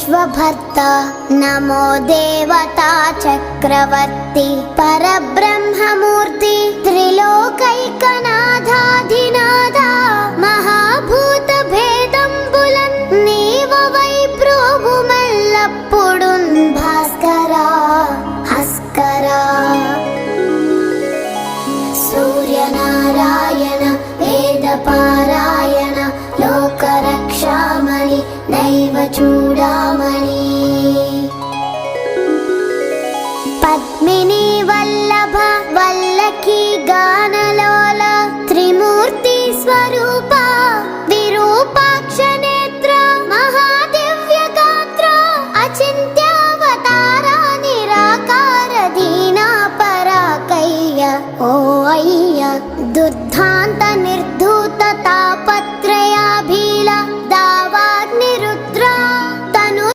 विश्वभर्ता नमो देवता चक्रवर्ती परब्रह्ममूर्ति त्रिलोकैकनाथाधिनाथा महाभूत भेदंबुलन् नीववै प्रोभुमल्लप्पुडुन् भास्करा हस्करा सूर्यनारायण वेदपा